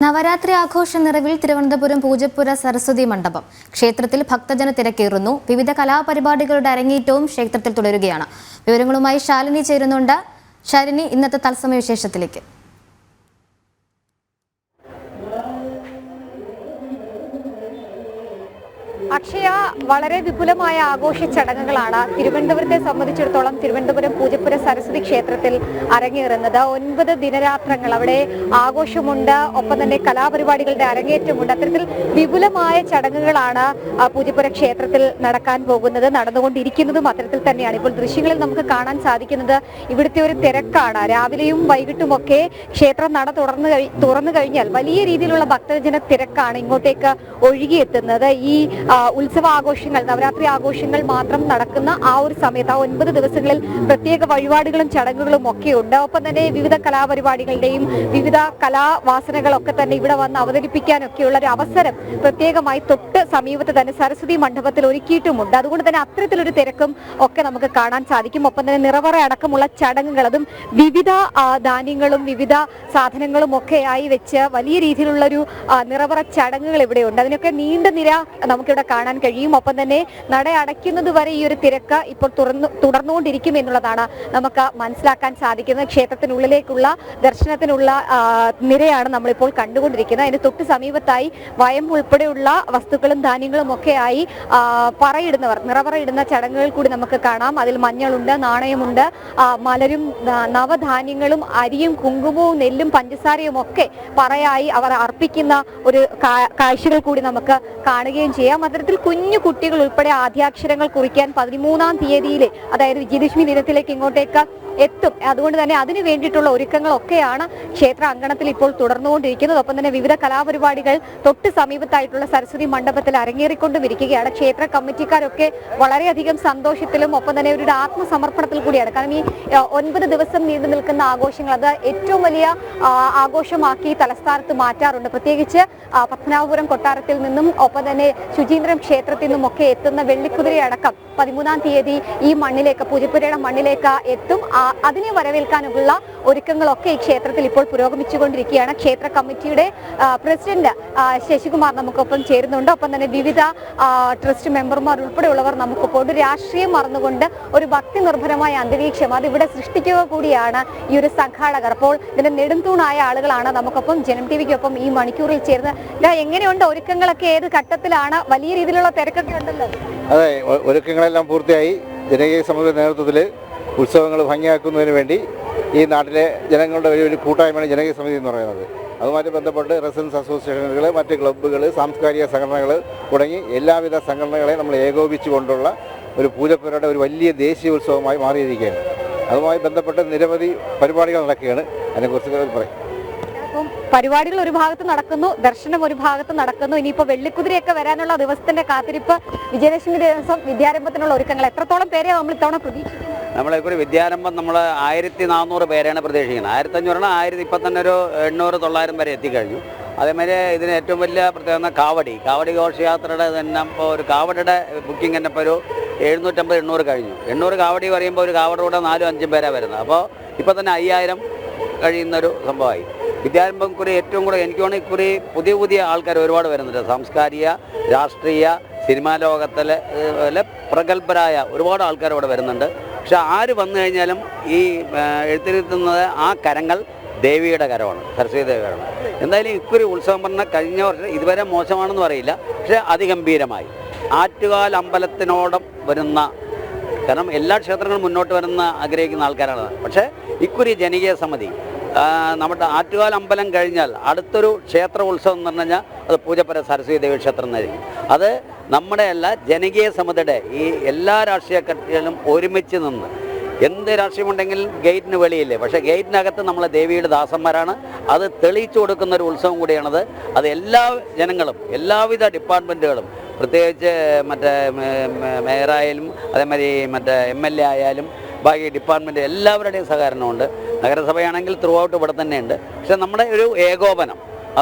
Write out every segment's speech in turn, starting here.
നവരാത്രി ആഘോഷ നിറവിൽ തിരുവനന്തപുരം പൂജപ്പുര സരസ്വതി മണ്ഡപം ക്ഷേത്രത്തിൽ ഭക്തജന തിരക്കേറുന്നു. വിവിധ കലാപരിപാടികളുടെ അരങ്ങേറ്റവും ക്ഷേത്രത്തിൽ തുടരുകയാണ്. വിവരങ്ങളുമായി ശാലിനി ചേരുന്നുണ്ട്. ശാലിനി, ഇന്നത്തെ തത്സമയ വിശേഷത്തിലേക്ക്. അക്ഷയ, വളരെ വിപുലമായ ആഘോഷ ചടങ്ങുകളാണ് തിരുവനന്തപുരത്തെ സംബന്ധിച്ചിടത്തോളം തിരുവനന്തപുരം പൂജപ്പുര സരസ്വതി ക്ഷേത്രത്തിൽ അരങ്ങേറുന്നത്. 9 ദിനരാത്രങ്ങൾ അവിടെ ആഘോഷമുണ്ട്, ഒപ്പം തന്നെ കലാപരിപാടികളുടെ അരങ്ങേറ്റമുണ്ട്. അത്തരത്തിൽ വിപുലമായ ചടങ്ങുകളാണ് പൂജപ്പുര ക്ഷേത്രത്തിൽ നടക്കാൻ പോകുന്നത്, നടന്നുകൊണ്ടിരിക്കുന്നതും അത്തരത്തിൽ തന്നെയാണ്. ഇപ്പോൾ ദൃശ്യങ്ങളിൽ നമുക്ക് കാണാൻ സാധിക്കുന്നത് ഇവിടുത്തെ ഒരു തിരക്കാണ്. രാവിലെയും വൈകിട്ടുമൊക്കെ ക്ഷേത്രം നട തുറന്നു കഴിഞ്ഞാൽ വലിയ രീതിയിലുള്ള ഭക്തജന തിരക്കാണ് ഇങ്ങോട്ടേക്ക് ഒഴുകിയെത്തുന്നത്. ഈ ഉത്സവാഘോഷങ്ങൾ, നവരാത്രി ആഘോഷങ്ങൾ മാത്രം നടക്കുന്ന ആ ഒരു സമയത്ത്, ആ 9 ദിവസങ്ങളിൽ പ്രത്യേക വഴിപാടുകളും ചടങ്ങുകളും ഒക്കെ ഉണ്ട്. ഒപ്പം തന്നെ വിവിധ കലാപരിപാടികളുടെയും വിവിധ കലാവാസനകളൊക്കെ തന്നെ ഇവിടെ വന്ന് അവതരിപ്പിക്കാനൊക്കെയുള്ള ഒരു അവസരം പ്രത്യേകമായി തൊട്ട് സമീപത്ത് തന്നെ സരസ്വതി മണ്ഡപത്തിൽ ഒരുക്കിയിട്ടുമുണ്ട്. അതുകൊണ്ട് തന്നെ അത്തരത്തിലൊരു തിരക്കും ഒക്കെ നമുക്ക് കാണാൻ സാധിക്കും. ഒപ്പം തന്നെ നിറവറ അടക്കമുള്ള ചടങ്ങുകൾ, അതും വിവിധ ധാന്യങ്ങളും വിവിധ സാധനങ്ങളും ഒക്കെ ആയി വെച്ച് വലിയ രീതിയിലുള്ളൊരു നിറവറ ചടങ്ങുകൾ ഇവിടെയുണ്ട്. അതിനൊക്കെ നീണ്ട നിര നമുക്കിവിടെ കാണാൻ കഴിയും. ഒപ്പം തന്നെ നട അടയ്ക്കുന്നത് വരെ ഈ ഒരു തിരക്ക് ഇപ്പോൾ തുടർന്നുകൊണ്ടിരിക്കും എന്നുള്ളതാണ് നമുക്ക് മനസ്സിലാക്കാൻ സാധിക്കുന്നത്. ക്ഷേത്രത്തിനുള്ളിലേക്കുള്ള ദർശനത്തിനുള്ള നിരയാണ് നമ്മളിപ്പോൾ കണ്ടുകൊണ്ടിരിക്കുന്നത്. അതിന് തൊട്ട് സമീപത്തായി വയം ഉൾപ്പെടെയുള്ള വസ്തുക്കളും ധാന്യങ്ങളും ഒക്കെ ആയി പറയിടുന്നവർ, നിറവറയിടുന്ന ചടങ്ങുകൾ കൂടി നമുക്ക് കാണാം. അതിൽ മഞ്ഞളുണ്ട്, നാണയമുണ്ട്, മലരും നവധാന്യങ്ങളും അരിയും കുങ്കുമവും നെല്ലും പഞ്ചസാരയും ഒക്കെ പറയായി അവർ അർപ്പിക്കുന്ന ഒരു കാഴ്ചകൾ കൂടി നമുക്ക് കാണുകയും ചെയ്യാം. അത്തരത്തിൽ കുഞ്ഞു കുട്ടികൾ ഉൾപ്പെടെ ആദ്യാക്ഷരങ്ങൾ കുറിക്കാൻ 13-ാം തീയതിയിലെ, അതായത് വിജയദശമി ദിനത്തിലേക്ക് ഇങ്ങോട്ടേക്ക് എത്തും. അതുകൊണ്ട് തന്നെ അതിനു വേണ്ടിയിട്ടുള്ള ഒരുക്കങ്ങളൊക്കെയാണ് ക്ഷേത്ര അങ്കണത്തിൽ ഇപ്പോൾ തുടർന്നുകൊണ്ടിരിക്കുന്നത്. ഒപ്പം തന്നെ വിവിധ കലാപരിപാടികൾ തൊട്ട് സമീപത്തായിട്ടുള്ള സരസ്വതി മണ്ഡപത്തിൽ അരങ്ങേറിക്കൊണ്ടും ഇരിക്കുകയാണ്. ക്ഷേത്ര കമ്മിറ്റിക്കാരൊക്കെ വളരെയധികം സന്തോഷത്തിലും ഒപ്പം തന്നെ ഒരു ആത്മസമർപ്പണത്തിൽ കൂടിയാണ്. കാരണം ഈ 9 ദിവസം നീണ്ടു നിൽക്കുന്ന ആഘോഷങ്ങൾ അത് ഏറ്റവും വലിയ ആഘോഷമാക്കി തലസ്ഥാനത്ത് മാറ്റാറുണ്ട്. പ്രത്യേകിച്ച് പത്മനാഭപുരം കൊട്ടാരത്തിൽ നിന്നും ഒപ്പം തന്നെ ശുചീന്ദ്രം ക്ഷേത്രത്തിൽ നിന്നും ഒക്കെ എത്തുന്ന വെള്ളിക്കുതിരയടക്കം 13-ാം തീയതി ഈ മണ്ണിലേക്ക്, പൂജപ്പുരയുടെ മണ്ണിലേക്ക് എത്തും. അതിനെ വരവേൽക്കാനുള്ള ഒരുക്കങ്ങളൊക്കെ ഈ ക്ഷേത്രത്തിൽ ഇപ്പോൾ പുരോഗമിച്ചുകൊണ്ടിരിക്കുകയാണ്. ക്ഷേത്ര കമ്മിറ്റിയുടെ പ്രസിഡന്റ് ശശികുമാർ നമുക്കൊപ്പം ചേരുന്നുണ്ട്. ഒപ്പം തന്നെ വിവിധ ട്രസ്റ്റ് മെമ്പർമാർ ഉൾപ്പെടെയുള്ളവർ നമുക്കൊപ്പം ഒരു രാഷ്ട്രീയം മറന്നുകൊണ്ട് ഒരു ഭക്തി നിർഭരമായ അന്തരീക്ഷം അതിവിടെ സൃഷ്ടിക്കുക കൂടിയാണ് ഈ ഒരു സംഘാടകർ. അപ്പോൾ ഇതിന്റെ നെടുംതൂണായ ആളുകളാണ് നമുക്കൊപ്പം ജനം ടിവിക്കൊപ്പം ഈ മണിക്കൂറിൽ ചേർന്ന്. എങ്ങനെയുണ്ട് ഒരുക്കങ്ങളൊക്കെ, ഏത് ഘട്ടത്തിലാണ്? വലിയ രീതിയിലുള്ള തിരക്കൊക്കെ ഉണ്ടല്ലോ. അതെ, ഒരുക്കങ്ങളെല്ലാം പൂർത്തിയായി. ജനകീയ സമിതിയുടെ നേതൃത്വത്തിൽ ഉത്സവങ്ങൾ ഭംഗിയാക്കുന്നതിന് വേണ്ടി ഈ നാട്ടിലെ ജനങ്ങളുടെ ഒരു കൂട്ടായ്മയാണ് ജനകീയ സമിതി എന്ന് പറയുന്നത്. അതുമായിട്ട് ബന്ധപ്പെട്ട് റെസിഡൻസ് അസോസിയേഷനുകൾ, മറ്റ് ക്ലബ്ബുകൾ, സാംസ്കാരിക സംഘടനകൾ തുടങ്ങി എല്ലാവിധ സംഘടനകളെ നമ്മൾ ഏകോപിച്ചുകൊണ്ടുള്ള ഒരു പൂജപ്പുരയുടെ ഒരു വലിയ ദേശീയ ഉത്സവമായി മാറിയിരിക്കുകയാണ്. അതുമായി ബന്ധപ്പെട്ട് നിരവധി പരിപാടികൾ നടക്കുകയാണ്. അതിനെക്കുറിച്ച് പറയും. പരിപാടികൾ ഒരു ഭാഗത്ത് നടക്കുന്നു, ദർശനം ഒരു ഭാഗത്ത് നടക്കുന്നു. ഇനിയിപ്പോൾ വെള്ളിക്കുതിരയൊക്കെ വരാനുള്ള ദിവസത്തിന്റെ കാത്തിരിപ്പ്, വിജയദശമി ദിവസം വിദ്യാരംഭത്തിനുള്ള ഒരുക്കങ്ങൾ. എത്രത്തോളം പേരെ നമ്മൾ ഇത്തവണ പ്രതീക്ഷിക്കുന്നു? നമ്മളെക്കൊരു വിദ്യാരംഭം നമ്മൾ 1400 പേരെയാണ് പ്രതീക്ഷിക്കുന്നത്. 1500 1000 ഇപ്പം തന്നെ ഒരു 800-900 വരെ എത്തിക്കഴിഞ്ഞു. അതേമാതിരി ഇതിന് ഏറ്റവും വലിയ പ്രത്യേകത കാവടി ഘോഷയാത്രയുടെ തന്നെ ഇപ്പോൾ ഒരു കാവടിയുടെ ബുക്കിംഗ് തന്നെ ഇപ്പോൾ ഒരു 750-800 കഴിഞ്ഞു. 800 കാവടി പറയുമ്പോൾ ഒരു കാവടിയുടെ 4-5 പേരാണ് വരുന്നത്. അപ്പോൾ ഇപ്പോൾ തന്നെ 5000 കഴിയുന്നൊരു സംഭവമായി. വിദ്യാരംഭം കുറി ഏറ്റവും കൂടുതൽ എനിക്ക് തോന്നുന്നു ഇക്കുറി പുതിയ ആൾക്കാർ ഒരുപാട് വരുന്നുണ്ട്. സാംസ്കാരിക, രാഷ്ട്രീയ, സിനിമാ ലോകത്തിലെ പ്രഗത്ഭരായ ഒരുപാട് ആൾക്കാർ ഇവിടെ വരുന്നുണ്ട്. പക്ഷെ ആര് വന്നു കഴിഞ്ഞാലും ഈ എഴുത്തിരുത്തുന്നത് ആ കരങ്ങൾ ദേവിയുടെ കരമാണ്, സരസ്വതി ദേവിയാണ്. എന്തായാലും ഇക്കുറി ഉത്സവം പറഞ്ഞാൽ കഴിഞ്ഞ വർഷം ഇതുവരെ മോശമാണെന്ന് പറയില്ല, പക്ഷേ അതിഗംഭീരമായി. ആറ്റുകാൽ അമ്പലത്തിനോടം വരുന്ന, കാരണം എല്ലാ ക്ഷേത്രങ്ങളും മുന്നോട്ട് വരുന്ന ആഗ്രഹിക്കുന്ന ആൾക്കാരാണ്. പക്ഷേ ഇക്കുറി ജനകീയ സമിതി നമ്മുടെ ആറ്റുകാൽ അമ്പലം കഴിഞ്ഞാൽ അടുത്തൊരു ക്ഷേത്ര ഉത്സവം എന്ന് പറഞ്ഞു കഴിഞ്ഞാൽ അത് പൂജപ്പുര സരസ്വതി ദേവി ക്ഷേത്രം എന്നായിരിക്കും. അത് നമ്മുടെ ജനകീയ സമിതിയുടെ ഈ എല്ലാ രാഷ്ട്രീയ കക്ഷികളും ഒരുമിച്ച് നിന്ന്, എന്ത് രാഷ്ട്രീയമുണ്ടെങ്കിലും ഗേറ്റിന് വെളിയില്ലേ, പക്ഷേ ഗേറ്റിനകത്ത് നമ്മളെ ദേവിയുടെ ദാസന്മാരാണ്. അത് തെളിയിച്ചു കൊടുക്കുന്ന ഒരു ഉത്സവം കൂടിയാണത്. അത് എല്ലാ ജനങ്ങളും, എല്ലാവിധ ഡിപ്പാർട്ട്മെൻറ്റുകളും, പ്രത്യേകിച്ച് മറ്റേ മേയറായാലും അതേമാതിരി മറ്റേ MLA ആയാലും ബാക്കി ഡിപ്പാർട്ട്മെൻറ്റ് എല്ലാവരുടെയും സഹകരണമുണ്ട്. നഗരസഭയാണെങ്കിൽ ത്രൂ ഔട്ട് ഇവിടെ തന്നെയുണ്ട്. പക്ഷെ നമ്മുടെ ഒരു ഏകോപനം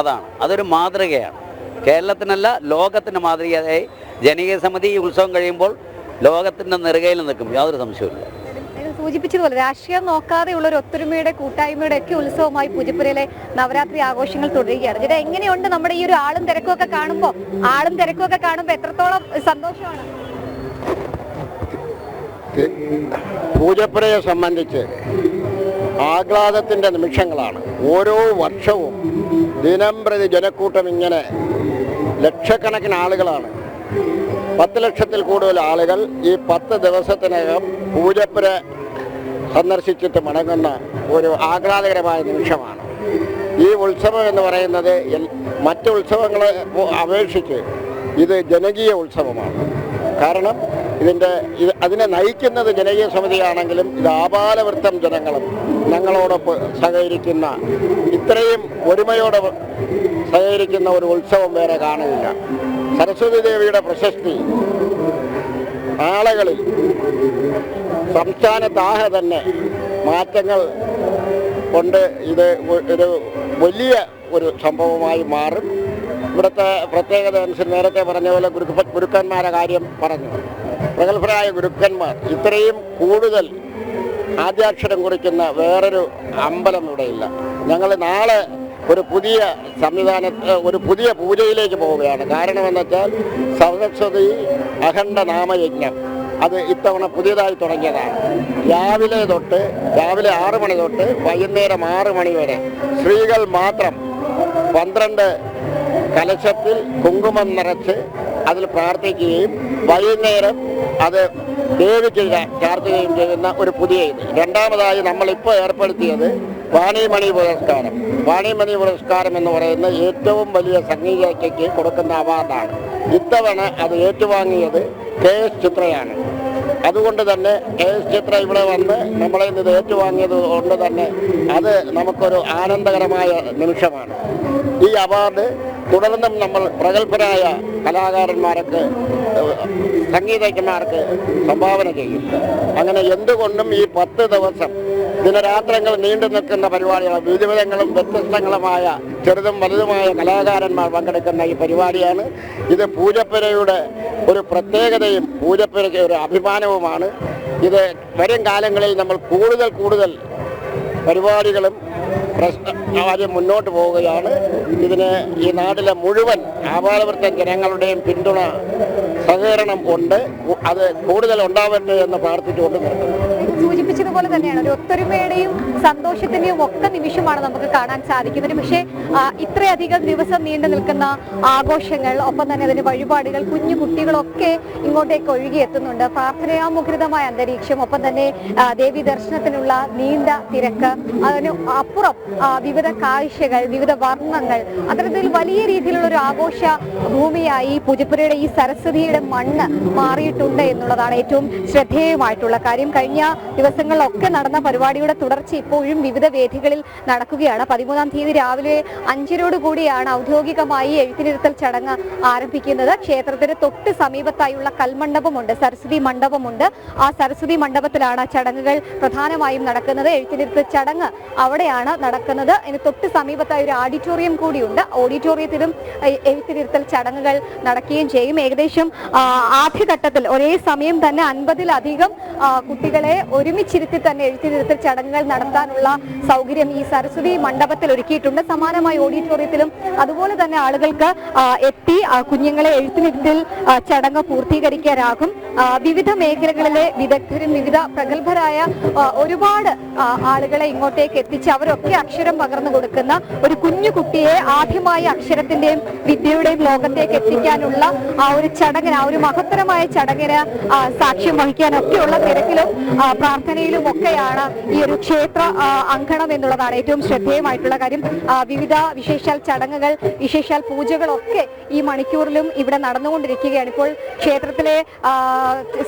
അതൊരു മാതൃകയാണ്. കേരളത്തിനല്ല, ലോകത്തിൻ്റെ മാതൃകയായി ജനകീയ സമിതി ഈ ഉത്സവം കഴിയുമ്പോൾ ലോകത്തിൻ്റെ നെറുകയിൽ നിൽക്കും, യാതൊരു സംശയവുമില്ല. സൂചിപ്പിച്ചതുപോലെ രാഷ്ട്രീയം നോക്കാതെയുള്ള ഒരു ഒത്തൊരുമയുടെ കൂട്ടായ്മയുടെ ഒക്കെ ഉത്സവമായി പൂജപ്പുരയിലെ നവരാത്രി ആഘോഷങ്ങൾ തുടരുകയാണ്. ചേട്ടാ, എങ്ങനെയുണ്ട് നമ്മുടെ ഈ ഒരു ആളും തിരക്കും ഒക്കെ കാണുമ്പോൾ എത്രത്തോളം സന്തോഷമാണ്? പൂജപ്പുരയെ സംബന്ധിച്ച് ആഹ്ലാദത്തിൻ്റെ നിമിഷങ്ങളാണ്. ഓരോ വർഷവും ദിനം പ്രതി ജനക്കൂട്ടം ഇങ്ങനെ ലക്ഷക്കണക്കിന് ആളുകളാണ്, 10 ലക്ഷത്തിൽ കൂടുതൽ ആളുകൾ ഈ 10 ദിവസത്തിനകം പൂജപ്പുര സന്ദർശിച്ചിട്ട് മടങ്ങുന്ന ഒരു ആഹ്ലാദകരമായ നിമിഷമാണ്. ഈ ഉത്സവം എന്ന് പറയുന്നത് മറ്റ് ഉത്സവങ്ങളെ അപേക്ഷിച്ച് ഇത് ജനകീയ ഉത്സവമാണ്. കാരണം അതിനെ നയിക്കുന്നത് ജനകീയ സമിതിയാണെങ്കിലും ഇത് ആപാലവൃത്തം ജനങ്ങളും ഞങ്ങളോടൊപ്പം സഹകരിക്കുന്ന, ഇത്രയും ഒരുമയോടെ സഹകരിക്കുന്ന ഒരു ഉത്സവം വേറെ കാണുന്നില്ല. സരസ്വതി ദേവിയുടെ പ്രശസ്തി ആളുകളിൽ സംസ്ഥാനത്താകെ തന്നെ മാറ്റങ്ങൾ കൊണ്ട് ഇത് ഒരു വലിയ ഒരു സംഭവമായി മാറും. ഇവിടുത്തെ പ്രത്യേകത അനുസരിച്ച് നേരത്തെ പറഞ്ഞ പോലെ ഗുരുക്കന്മാരുടെ കാര്യം പറഞ്ഞു. പ്രഗത്ഭരായ ഗുരുക്കന്മാർ ഇത്രയും കൂടുതൽ ആദ്യാക്ഷരം കുറിക്കുന്ന വേറൊരു അമ്പലം ഇവിടെയില്ല. ഞങ്ങൾ നാളെ ഒരു പുതിയ ഒരു പുതിയ പൂജയിലേക്ക് പോവുകയാണ്. കാരണമെന്ന് വെച്ചാൽ സരസ്വതി അഖണ്ഡ നാമയജ്ഞം അത് ഇത്തവണ പുതിയതായി തുടങ്ങിയതാണ്. രാവിലെ 6 മണി തൊട്ട് വൈകുന്നേരം 6 മണി വരെ സ്ത്രീകൾ മാത്രം 12 കലശത്തിൽ കുങ്കുമം നിറച്ച് അതിൽ പ്രാർത്ഥിക്കുകയും വൈകുന്നേരം അത് ദേവിക്ക് ചാർത്തുകയും ചെയ്യുന്ന ഒരു പുതിയ ഇത്. രണ്ടാമതായി നമ്മളിപ്പോൾ ഏർപ്പെടുത്തിയത് വാണിമണി പുരസ്കാരം. വാണിമണി പുരസ്കാരം എന്ന് പറയുന്ന ഏറ്റവും വലിയ സംഗീതയ്ക്ക് കൊടുക്കുന്ന അവാർഡാണ്. ഇത്തവണ അത് ഏറ്റുവാങ്ങിയത് KS ചിത്രയാണ്. അതുകൊണ്ട് തന്നെ KS ചിത്ര ഇവിടെ വന്ന് നമ്മളെ ഇത് ഏറ്റുവാങ്ങിയത് കൊണ്ട് തന്നെ അത് നമുക്കൊരു ആനന്ദകരമായ നിമിഷമാണ്. ഈ അവാർഡ് തുടർന്നും നമ്മൾ പ്രഗത്ഭരായ കലാകാരന്മാർക്ക്, സംഗീതജ്ഞന്മാർക്ക് സംഭാവന ചെയ്യും. അങ്ങനെ എന്തുകൊണ്ടും ഈ 10 ദിവസം ദിനരാത്രങ്ങൾ നീണ്ടു നിൽക്കുന്ന പരിപാടികൾ, വിവിധങ്ങളും വ്യത്യസ്തങ്ങളുമായ ചെറുതും വലുതുമായ കലാകാരന്മാർ പങ്കെടുക്കുന്ന ഈ പരിപാടിയാണ്. ഇത് പൂജപ്പുരയുടെ ഒരു പ്രത്യേകതയും പൂജപ്പുരയ്ക്ക് ഒരു അഭിമാനവുമാണ്. ഇത് വരും കാലങ്ങളിൽ നമ്മൾ കൂടുതൽ പരിപാടികളും കാര്യം മുന്നോട്ട് പോവുകയാണ്. ഇതിന് ഈ നാട്ടിലെ മുഴുവൻ ആപാലവൃത്തം ജനങ്ങളുടെയും പിന്തുണ, സഹകരണം ഉണ്ട്. അത് കൂടുതൽ ഉണ്ടാവട്ടെ എന്ന് പ്രാർത്ഥിച്ചുകൊണ്ട് നിർത്തുന്നു. സൂചിപ്പിച്ചതുപോലെ തന്നെയാണ് ഒരു ഒത്തൊരുമയുടെയും സന്തോഷത്തിന്റെയും ഒക്കെ നിമിഷമാണ് നമുക്ക് കാണാൻ സാധിക്കുന്നത്. പക്ഷേ ഇത്രയധികം ദിവസം നീണ്ടു നിൽക്കുന്ന ആഘോഷങ്ങൾ, ഒപ്പം തന്നെ അതിന്റെ വഴിപാടുകൾ, കുഞ്ഞു കുട്ടികളൊക്കെ ഇങ്ങോട്ടേക്ക് ഒഴുകിയെത്തുന്നുണ്ട്. പ്രാർത്ഥനാമുഖരിതമായ അന്തരീക്ഷം, ഒപ്പം തന്നെ ദേവി ദർശനത്തിനുള്ള നീണ്ട തിരക്ക്, അതിന് അപ്പുറം വിവിധ കാഴ്ചകൾ, വിവിധ വർണ്ണങ്ങൾ, അത്തരത്തിൽ വലിയ രീതിയിലുള്ള ഒരു ആഘോഷ ഭൂമിയായി പൂജപ്പുരയുടെ ഈ സരസ്വതിയുടെ മണ്ണ് മാറിയിട്ടുണ്ട് എന്നുള്ളതാണ് ഏറ്റവും ശ്രദ്ധേയമായിട്ടുള്ള കാര്യം. കഴിഞ്ഞ ദിവസങ്ങളിലൊക്കെ നടന്ന പരിപാടിയുടെ തുടർച്ച ഇപ്പോഴും വിവിധ വേദികളിൽ നടക്കുകയാണ്. 13-ാം തീയതി രാവിലെ 5:00 കൂടിയാണ് ഔദ്യോഗികമായി എഴുത്തിനിരുത്തൽ ചടങ്ങ് ആരംഭിക്കുന്നത്. ക്ഷേത്രത്തിന് തൊട്ട് സമീപത്തായുള്ള കൽമണ്ഡപമുണ്ട്, സരസ്വതി മണ്ഡപമുണ്ട്. ആ സരസ്വതി മണ്ഡപത്തിലാണ് ചടങ്ങുകൾ പ്രധാനമായും നടക്കുന്നത്. എഴുത്തിനിരുത്തൽ ചടങ്ങ് അവിടെയാണ് നടക്കുന്നത്. ഇതിന് തൊട്ട് സമീപത്തായി ഒരു ഓഡിറ്റോറിയം കൂടിയുണ്ട്. ഓഡിറ്റോറിയത്തിലും എഴുത്തിനിരുത്തൽ ചടങ്ങുകൾ നടക്കുകയും ചെയ്യും. ഏകദേശം ആദ്യഘട്ടത്തിൽ ഒരേ സമയം തന്നെ 50-ലധികം കുട്ടികളെ ഒരുമിച്ചിരുത്തി തന്നെ എഴുത്തിനിരുത്തൽ ചടങ്ങുകൾ നടത്താനുള്ള സൗകര്യം ഈ സരസ്വതി മണ്ഡപത്തിൽ ഒരുക്കിയിട്ടുണ്ട്. സമാനമായി ഓഡിറ്റോറിയത്തിലും അതുപോലെ തന്നെ ആളുകൾക്ക് എത്തി കുഞ്ഞുങ്ങളെ എഴുത്തിനിരുത്തൽ ചടങ്ങ് പൂർത്തീകരിക്കാനാകും. വിവിധ മേഖലകളിലെ വിദഗ്ധരും വിവിധ പ്രഗത്ഭരായ ഒരുപാട് ആളുകളെ ഇങ്ങോട്ടേക്ക് എത്തിച്ച് അവരൊക്കെ അക്ഷരം പകർന്നു കൊടുക്കുന്ന ഒരു കുഞ്ഞു കുട്ടിയെ ആദ്യമായി അക്ഷരത്തിന്റെയും വിദ്യയുടെയും ലോകത്തേക്ക് എത്തിക്കാനുള്ള ആ ഒരു ചടങ്ങിന്, ആ ഒരു മഹത്തരമായ ചടങ്ങിന് സാക്ഷ്യം വഹിക്കാനൊക്കെയുള്ള തിരക്കിലും പ്രാർത്ഥനയിലും ഒക്കെയാണ് ഈ ഒരു ക്ഷേത്ര അങ്കണം എന്നുള്ളതാണ് ഏറ്റവും ശ്രദ്ധേയമായിട്ടുള്ള കാര്യം. വിവിധ വിശേഷാൽ ചടങ്ങുകൾ, വിശേഷാൽ പൂജകളൊക്കെ ഈ മണിക്കൂറിലും ഇവിടെ നടന്നുകൊണ്ടിരിക്കുകയാണ്. ഇപ്പോൾ ക്ഷേത്രത്തിലെ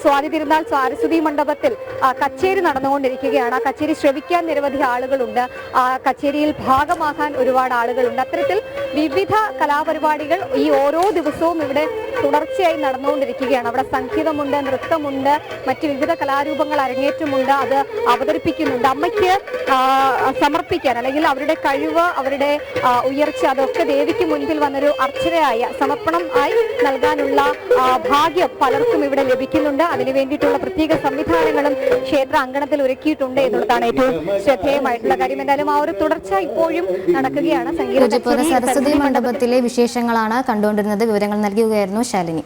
സ്വാതി തിരുനാൾ സരസ്വതി മണ്ഡപത്തിൽ കച്ചേരി നടന്നുകൊണ്ടിരിക്കുകയാണ്. ആ കച്ചേരി ശ്രവിക്കാൻ നിരവധി ആളുകളുണ്ട്. ആ കച്ചേരിയിൽ ഭാഗമാകാൻ ഒരുപാട് ആളുകളുണ്ട്. അത്തരത്തിൽ വിവിധ കലാപരിപാടികൾ ഈ ഓരോ ദിവസവും ഇവിടെ തുടർച്ചയായി നടന്നുകൊണ്ടിരിക്കുകയാണ്. അവിടെ സംഗീതമുണ്ട്, നൃത്തമുണ്ട്, മറ്റ് വിവിധ കലാരൂപങ്ങൾ അരങ്ങേറ്റമുണ്ട്. അത് അവതരിപ്പിക്കുന്നുണ്ട്. അമ്മയ്ക്ക് സമർപ്പിക്കാൻ അല്ലെങ്കിൽ അവരുടെ കഴിവ്, അവരുടെ ഉയർച്ച അതൊക്കെ ദേവിക്ക് മുൻപിൽ വന്നൊരു അർച്ചനയായ സമർപ്പണം ആയി നൽകാനുള്ള ഭാഗ്യം പലർക്കും ഇവിടെ ലഭിക്കുന്നുണ്ട്. അതിനു വേണ്ടിയിട്ടുള്ള പ്രത്യേക സംവിധാനങ്ങളും ക്ഷേത്ര അങ്കണത്തിൽ ഒരുക്കിയിട്ടുണ്ട് എന്നുള്ളതാണ് ഏറ്റവും ശ്രദ്ധേയമായിട്ടുള്ള കാര്യം. എന്തായാലും ആ ഒരു തുടർച്ച ഇപ്പോഴും നടക്കുകയാണ്. പൂജപ്പുര സരസ്വതി മണ്ഡപത്തിലെ വിശേഷങ്ങളാണ് കണ്ടുകൊണ്ടിരുന്നത്. വിവരങ്ങൾ നൽകുകയായിരുന്നു ശാലിനി.